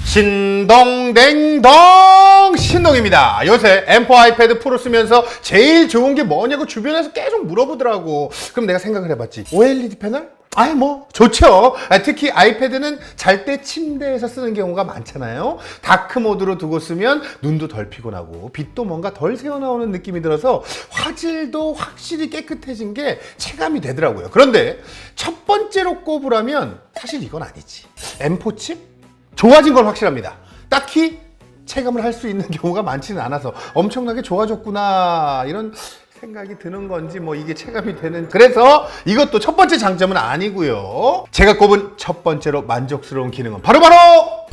신동댕동 신동입니다. 요새 M4 아이패드 프로 쓰면서 제일 좋은 게 뭐냐고 주변에서 계속 물어보더라고. 그럼 내가 생각을 해봤지. OLED 패널? 아이 뭐 좋죠. 특히 아이패드는 잘 때 침대에서 쓰는 경우가 많잖아요. 다크 모드로 두고 쓰면 눈도 덜 피곤하고 빛도 뭔가 덜 새어나오는 느낌이 들어서 화질도 확실히 깨끗해진 게 체감이 되더라고요. 그런데 첫 번째로 꼽으라면 사실 이건 아니지. M4 칩? 좋아진 건 확실합니다. 딱히 체감을 할 수 있는 경우가 많지는 않아서 엄청나게 좋아졌구나 이런 생각이 드는 건지 뭐 이게 체감이 되는, 그래서 이것도 첫 번째 장점은 아니고요. 제가 꼽은 첫 번째로 만족스러운 기능은 바로바로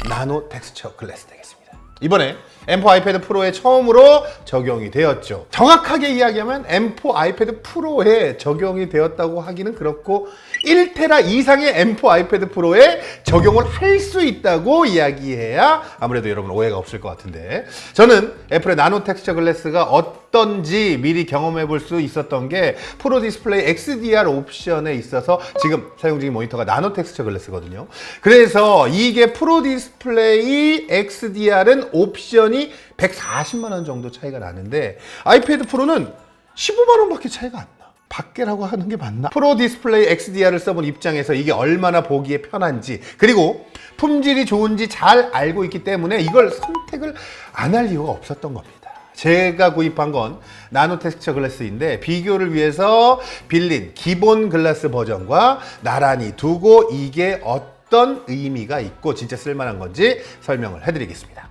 나노 텍스처 글래스 되겠습니다. 이번에 M4 아이패드 프로에 처음으로 적용이 되었죠. 정확하게 이야기하면 M4 아이패드 프로에 적용이 되었다고 하기는 그렇고 1테라 이상의 M4 아이패드 프로에 적용을 할 수 있다고 이야기해야 아무래도 여러분 오해가 없을 것 같은데, 저는 애플의 나노 텍스처 글래스가 어떤지 미리 경험해 볼 수 있었던 게 프로 디스플레이 XDR 옵션에 있어서 지금 사용 중인 모니터가 나노 텍스처 글래스거든요. 그래서 이게 프로 디스플레이 XDR은 옵션이 140만 원 정도 차이가 나는데 아이패드 프로는 15만 원밖에 차이가 안 나. 밖에라고 하는 게 맞나? 프로 디스플레이 XDR을 써본 입장에서 이게 얼마나 보기에 편한지, 그리고 품질이 좋은지 잘 알고 있기 때문에 이걸 선택을 안 할 이유가 없었던 겁니다. 제가 구입한 건 나노 텍스처 글래스인데 비교를 위해서 빌린 기본 글라스 버전과 나란히 두고 이게 어떤 의미가 있고 진짜 쓸만한 건지 설명을 해드리겠습니다.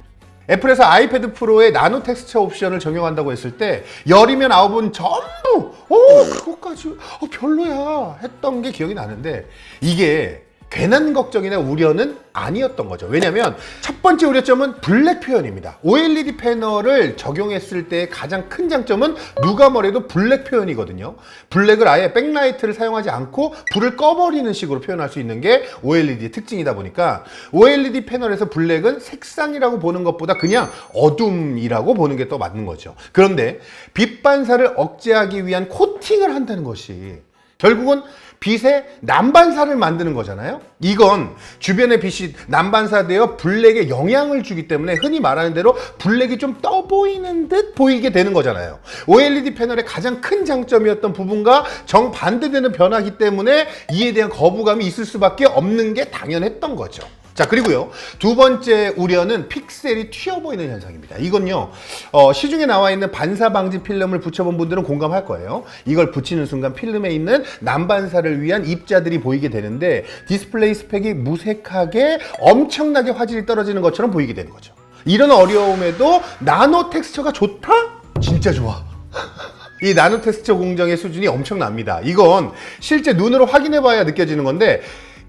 애플에서 아이패드 프로에 나노 텍스처 옵션을 적용한다고 했을 때 열이면 아홉은 전부 그것까지 별로야 했던 게 기억이 나는데, 이게 괜한 걱정이나 우려는 아니었던 거죠. 왜냐면 첫 번째 우려점은 블랙 표현입니다. OLED 패널을 적용했을 때 가장 큰 장점은 누가 뭐래도 블랙 표현이거든요. 블랙을 아예 백라이트를 사용하지 않고 불을 꺼버리는 식으로 표현할 수 있는 게 OLED의 특징이다 보니까 OLED 패널에서 블랙은 색상이라고 보는 것보다 그냥 어둠이라고 보는 게 더 맞는 거죠. 그런데 빛 반사를 억제하기 위한 코팅을 한다는 것이 결국은 빛의 난반사를 만드는 거잖아요. 이건 주변의 빛이 난반사되어 블랙에 영향을 주기 때문에 흔히 말하는 대로 블랙이 좀 떠 보이는 듯 보이게 되는 거잖아요. OLED 패널의 가장 큰 장점이었던 부분과 정반대되는 변화이기 때문에 이에 대한 거부감이 있을 수밖에 없는 게 당연했던 거죠. 자, 그리고요, 두 번째 우려는 픽셀이 튀어 보이는 현상입니다. 이건요, 시중에 나와 있는 반사 방지 필름을 붙여본 분들은 공감할 거예요. 이걸 붙이는 순간 필름에 있는 난반사를 위한 입자들이 보이게 되는데 디스플레이 스펙이 무색하게 엄청나게 화질이 떨어지는 것처럼 보이게 되는 거죠. 이런 어려움에도 나노 텍스처가 좋다? 진짜 좋아. 이 나노 텍스처 공정의 수준이 엄청납니다. 이건 실제 눈으로 확인해 봐야 느껴지는 건데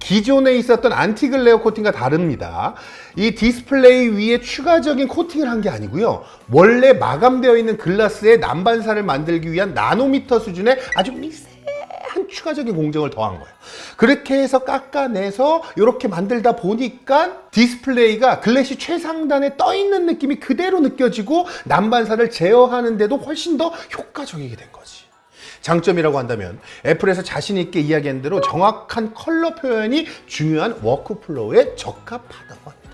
기존에 있었던 안티글레어 코팅과 다릅니다. 이 디스플레이 위에 추가적인 코팅을 한 게 아니고요, 원래 마감되어 있는 글라스에 난반사를 만들기 위한 나노미터 수준의 아주 미세한 추가적인 공정을 더한 거예요. 그렇게 해서 깎아내서 이렇게 만들다 보니까 디스플레이가 글래시 최상단에 떠 있는 느낌이 그대로 느껴지고 난반사를 제어하는데도 훨씬 더 효과적이게 된 거지. 장점이라고 한다면 애플에서 자신 있게 이야기한 대로 정확한 컬러 표현이 중요한 워크플로우에 적합하다고 합니다.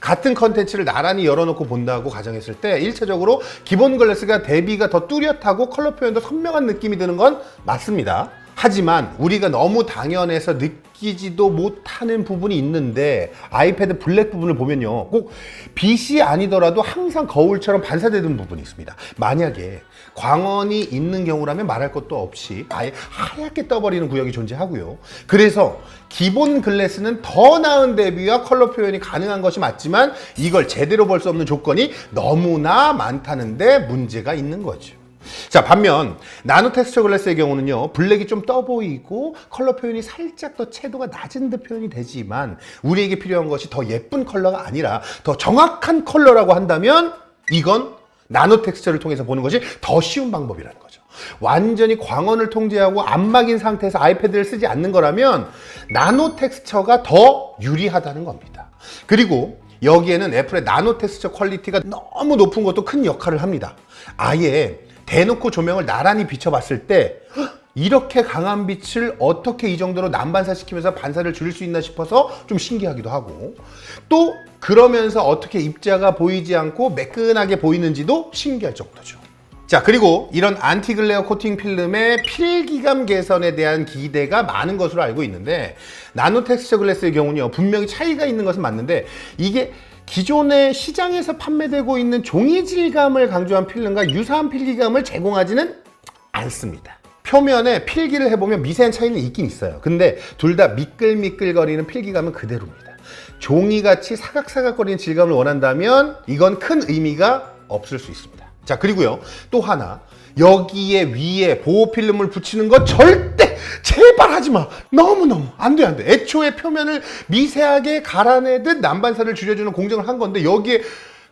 같은 컨텐츠를 나란히 열어놓고 본다고 가정했을 때 1차적으로 기본 글래스가 대비가 더 뚜렷하고 컬러 표현도 선명한 느낌이 드는 건 맞습니다. 하지만 우리가 너무 당연해서 느끼지도 못하는 부분이 있는데 아이패드 블랙 부분을 보면요, 꼭 빛이 아니더라도 항상 거울처럼 반사되는 부분이 있습니다. 만약에 광원이 있는 경우라면 말할 것도 없이 아예 하얗게 떠버리는 구역이 존재하고요. 그래서 기본 글래스는 더 나은 대비와 컬러 표현이 가능한 것이 맞지만 이걸 제대로 볼 수 없는 조건이 너무나 많다는 데 문제가 있는 거죠. 자, 반면 나노 텍스처 글래스의 경우는요, 블랙이 좀 떠 보이고 컬러 표현이 살짝 더 채도가 낮은 듯 표현이 되지만 우리에게 필요한 것이 더 예쁜 컬러가 아니라 더 정확한 컬러라고 한다면 이건 나노 텍스처를 통해서 보는 것이 더 쉬운 방법이라는 거죠. 완전히 광원을 통제하고 안 막인 상태에서 아이패드를 쓰지 않는 거라면 나노 텍스처가 더 유리하다는 겁니다. 그리고 여기에는 애플의 나노 텍스처 퀄리티가 너무 높은 것도 큰 역할을 합니다. 아예 대놓고 조명을 나란히 비춰봤을 때 이렇게 강한 빛을 어떻게 이 정도로 난반사시키면서 반사를 줄일 수 있나 싶어서 좀 신기하기도 하고, 또 그러면서 어떻게 입자가 보이지 않고 매끈하게 보이는지도 신기할 정도죠. 자, 그리고 이런 안티글레어 코팅 필름의 필기감 개선에 대한 기대가 많은 것으로 알고 있는데, 나노 텍스처 글래스의 경우는요, 분명히 차이가 있는 것은 맞는데 이게 기존의 시장에서 판매되고 있는 종이 질감을 강조한 필름과 유사한 필기감을 제공하지는 않습니다. 표면에 필기를 해보면 미세한 차이는 있긴 있어요. 근데 둘 다 미끌미끌거리는 필기감은 그대로입니다. 종이같이 사각사각거리는 질감을 원한다면 이건 큰 의미가 없을 수 있습니다. 자, 그리고요, 또 하나, 여기에 위에 보호필름을 붙이는 거 절대 제발 하지마. 너무너무 안돼. 애초에 표면을 미세하게 갈아내듯 난반사를 줄여주는 공정을 한 건데 여기에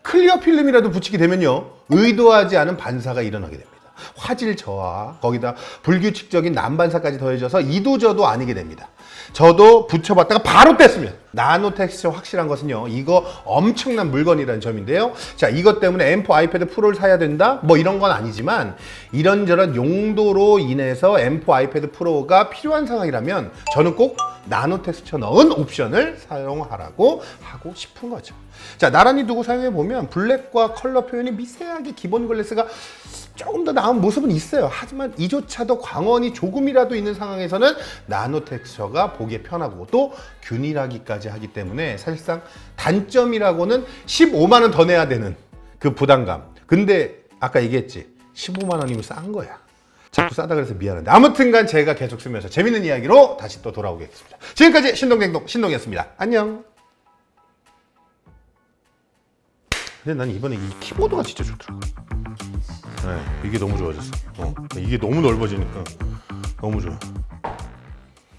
클리어 필름이라도 붙이게 되면요, 의도하지 않은 반사가 일어나게 됩니다. 화질 저하, 거기다 불규칙적인 난반사까지 더해져서 이도저도 아니게 됩니다. 저도 붙여봤다가 바로 뗐으면. 나노 텍스처 확실한 것은요, 이거 엄청난 물건이라는 점인데요. 자, 이것 때문에 M4 아이패드 프로를 사야 된다? 뭐 이런 건 아니지만 이런저런 용도로 인해서 M4 아이패드 프로가 필요한 상황이라면 저는 꼭 나노 텍스처 넣은 옵션을 사용하라고 하고 싶은 거죠. 자, 나란히 두고 사용해 보면 블랙과 컬러 표현이 미세하게 기본 글래스가 조금 더 나은 모습은 있어요. 하지만 이조차도 광원이 조금이라도 있는 상황에서는 나노 텍스처가 보기에 편하고 또 균일하기까지 하기 때문에 사실상 단점이라고는 15만 원 더 내야 되는 그 부담감. 근데 아까 얘기했지, 15만 원이면 싼 거야. 자꾸 싸다 그래서 미안한데, 아무튼간 제가 계속 쓰면서 재밌는 이야기로 다시 또 돌아오겠습니다. 지금까지 신동댕동 신동이었습니다. 안녕. 근데 난 이번에 이 키보드가 진짜 좋더라고. 네, 이게 너무 좋아졌어. 이게 너무 넓어지니까 너무 좋아.